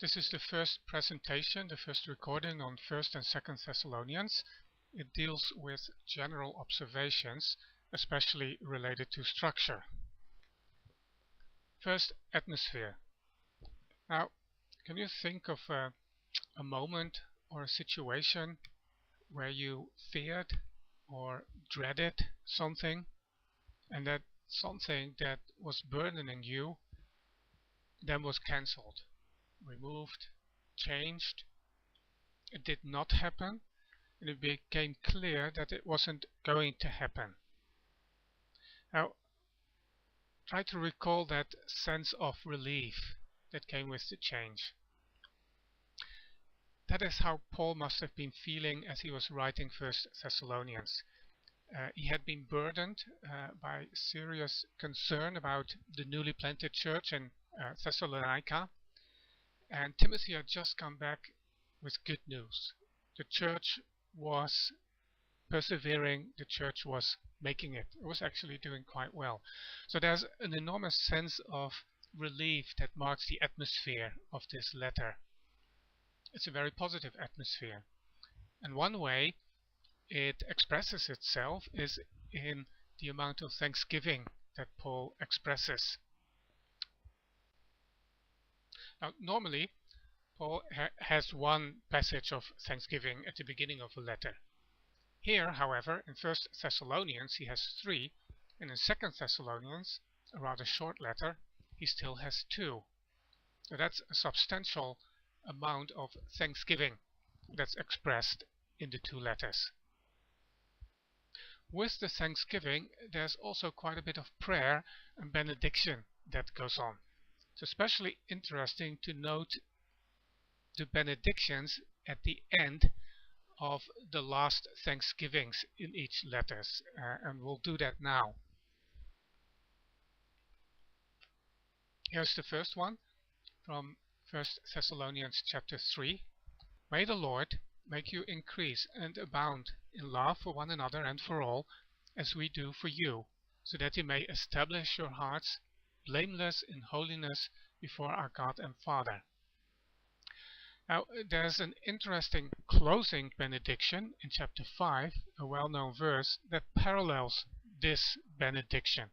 This is the first presentation, the first recording on 1st and 2nd Thessalonians. It deals with general observations, especially related to structure. First, atmosphere. Now, can you think of a moment or a situation where you feared or dreaded something, and that something that was burdening you then was cancelled, removed, changed? It did not happen, and it became clear that it wasn't going to happen. Now, try to recall that sense of relief that came with the change. That is how Paul must have been feeling as he was writing 1st Thessalonians. He had been burdened by serious concern about the newly planted church in Tessalonica, and Timothy had just come back with good news. The church was persevering, the church was making it. It was actually doing quite well. So there's an enormous sense of relief that marks the atmosphere of this letter. It's a very positive atmosphere. And one way it expresses itself is in the amount of thanksgiving that Paul expresses. Now, normally, Paul has one passage of thanksgiving at the beginning of a letter. Here, however, in 1st Thessalonians, he has 3, and in 2nd Thessalonians, a rather short letter, he still has 2. So that's a substantial amount of thanksgiving that's expressed in the 2 letters. With the thanksgiving, there's also quite a bit of prayer and benediction that goes on. It's especially interesting to note the benedictions at the end of the last thanksgivings in each letters, and we'll do that now. Here's the first one from 1st Thessalonians chapter 3. May the Lord make you increase and abound in love for one another and for all, as we do for you, so that He may establish your hearts blameless in holiness before our God and Father. Now, there's an interesting closing benediction in chapter 5, a well-known verse that parallels this benediction.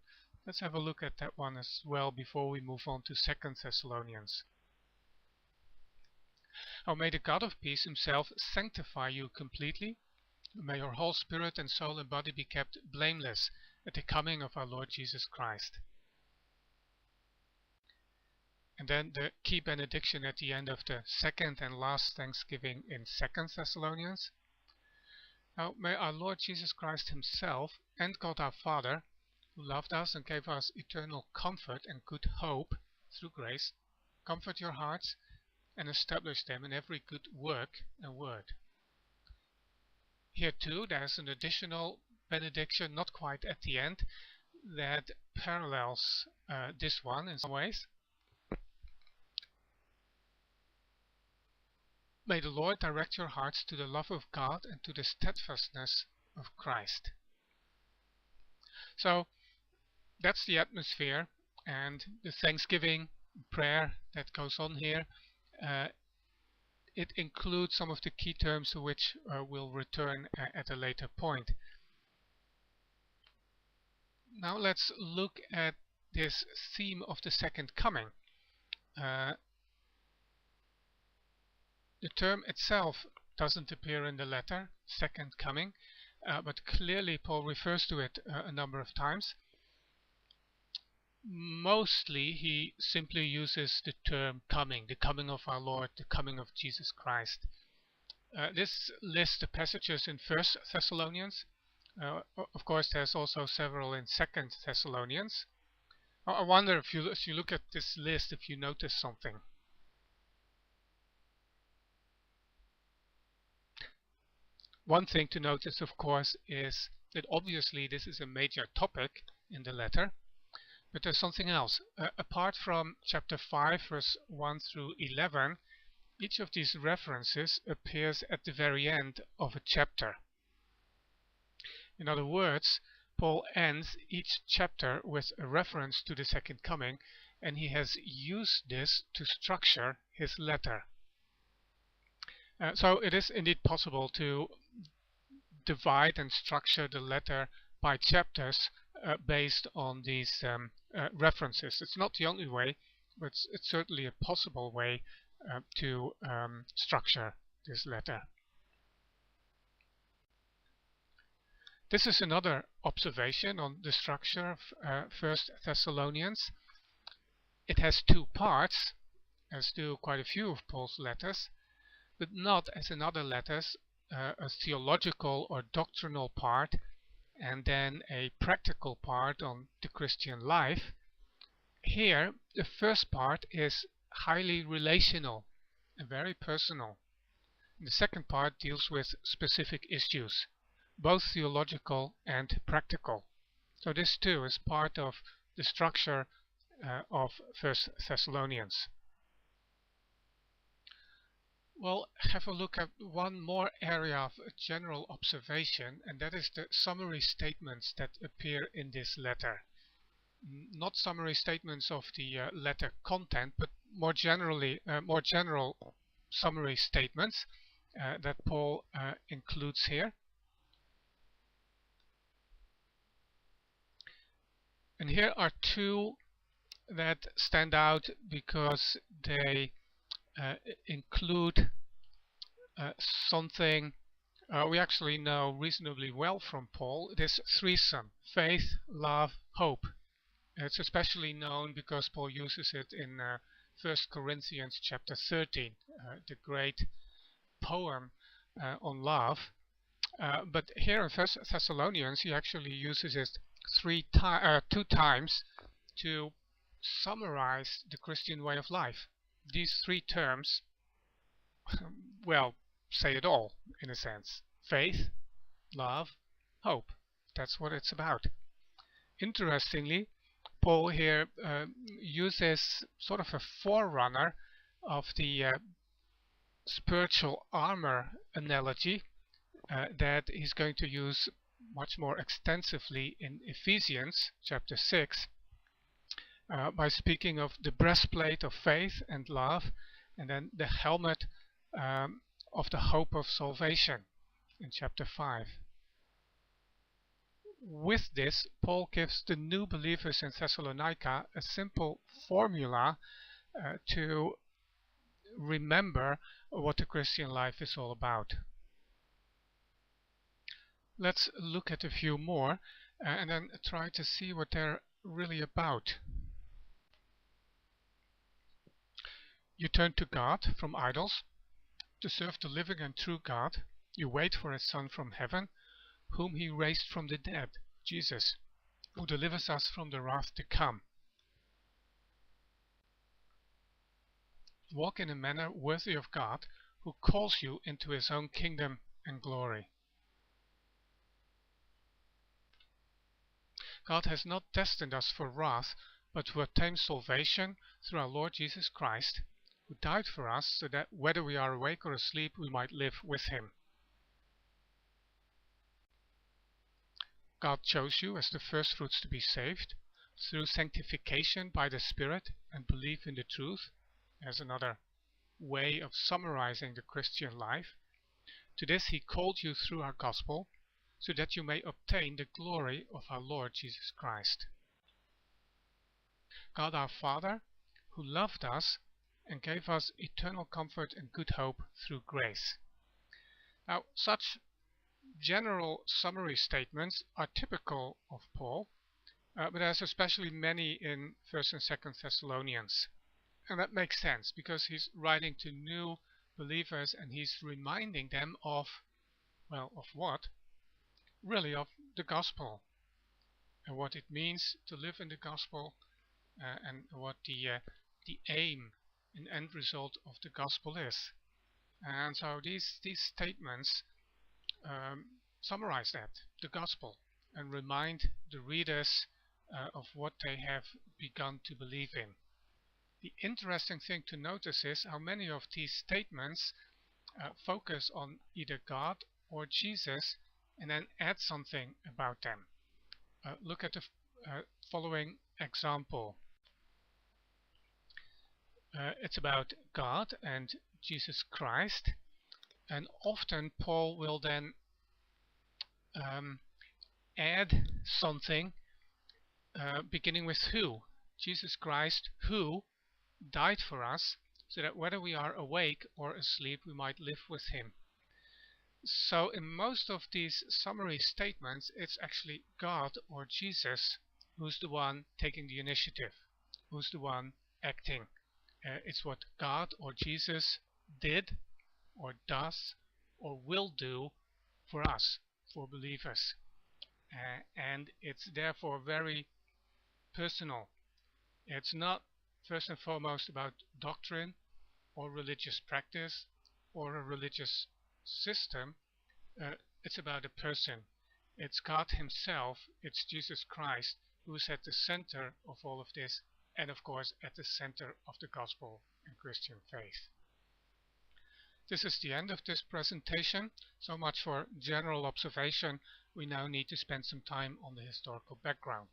Let's have a look at that one as well before we move on to 2nd Thessalonians. Oh, may the God of peace Himself sanctify you completely. May your whole spirit and soul and body be kept blameless at the coming of our Lord Jesus Christ. And then the key benediction at the end of the second and last thanksgiving in 2nd Thessalonians. Now may our Lord Jesus Christ Himself and God our Father, who loved us and gave us eternal comfort and good hope through grace, comfort your hearts and establish them in every good work and word. Here too there's an additional benediction, not quite at the end, that parallels this one in some ways. May the Lord direct your hearts to the love of God and to the steadfastness of Christ. So that's the atmosphere and the thanksgiving prayer that goes on here. It includes some of the key terms to which we'll return at a later point. Now let's look at this theme of the second coming. The term itself doesn't appear in the letter, second coming, but clearly Paul refers to it a number of times. Mostly he simply uses the term coming, the coming of our Lord, the coming of Jesus Christ. This lists the passages in 1st Thessalonians. Of course there's also several in 2nd Thessalonians. I wonder if you look at this list, if you notice something. One thing to notice, of course, is that obviously this is a major topic in the letter, but there's something else. Apart from chapter 5, verse 1 through 11, each of these references appears at the very end of a chapter. In other words, Paul ends each chapter with a reference to the second coming, and he has used this to structure his letter. So it is indeed possible to divide and structure the letter by chapters based on these references. It's not the only way, but it's certainly a possible way to structure this letter. This is another observation on the structure of 1 Thessalonians. It has two parts, as do quite a few of Paul's letters, but not as in other letters, a theological or doctrinal part and then a practical part on the Christian life. Here, the first part is highly relational and very personal. And the second part deals with specific issues, both theological and practical. So this too is part of the structure of 1 Thessalonians. We'll have a look at one more area of general observation, and that is the summary statements that appear in this letter. Not summary statements of the letter content, but more general summary statements that Paul includes here. And here are two that stand out because they include something we actually know reasonably well from Paul. This threesome: faith, love, hope. It's especially known because Paul uses it in 1 Corinthians chapter 13, the great poem on love. But here in 1 Thessalonians he actually uses it two times to summarize the Christian way of life. These three terms, well, say it all in a sense. Faith, love, hope. That's what it's about. Interestingly, Paul here uses sort of a forerunner of the spiritual armor analogy that he's going to use much more extensively in Ephesians chapter 6 by speaking of the breastplate of faith and love, and then the helmet of the hope of salvation in chapter 5. With this, Paul gives the new believers in Thessalonica a simple formula to remember what the Christian life is all about. Let's look at a few more and then try to see what they're really about. You turn to God from idols to serve the living and true God. You wait for His Son from heaven, whom He raised from the dead, Jesus, who delivers us from the wrath to come. Walk in a manner worthy of God, who calls you into His own kingdom and glory. God has not destined us for wrath, but to attain salvation through our Lord Jesus Christ, who died for us so that whether we are awake or asleep, we might live with Him. God chose you as the first fruits to be saved through sanctification by the Spirit and belief in the truth, as another way of summarizing the Christian life. To this He called you through our gospel, so that you may obtain the glory of our Lord Jesus Christ. God our Father, who loved us and gave us eternal comfort and good hope through grace. Now, such general summary statements are typical of Paul, but there's especially many in 1st and 2nd Thessalonians. And that makes sense, because he's writing to new believers and he's reminding them of, well, of what? Really of the gospel, and what it means to live in the gospel, and what the aim and end result of the gospel is. And so these statements summarize that, the gospel, and remind the readers of what they have begun to believe in. The interesting thing to notice is how many of these statements focus on either God or Jesus and then add something about them. Look at the following example. It's about God and Jesus Christ, and often Paul will then add something beginning with who. Jesus Christ, who died for us, so that whether we are awake or asleep, we might live with him. So in most of these summary statements, it's actually God or Jesus who's the one taking the initiative, who's the one acting. It's what God or Jesus did or does or will do for us, for believers. And it's therefore very personal. It's not first and foremost about doctrine or religious practice or a religious system. It's about a person. It's God himself, it's Jesus Christ, who's at the center of all of this, and of course at the center of the gospel and Christian faith. This is the end of this presentation. So much for general observation. We now need to spend some time on the historical background.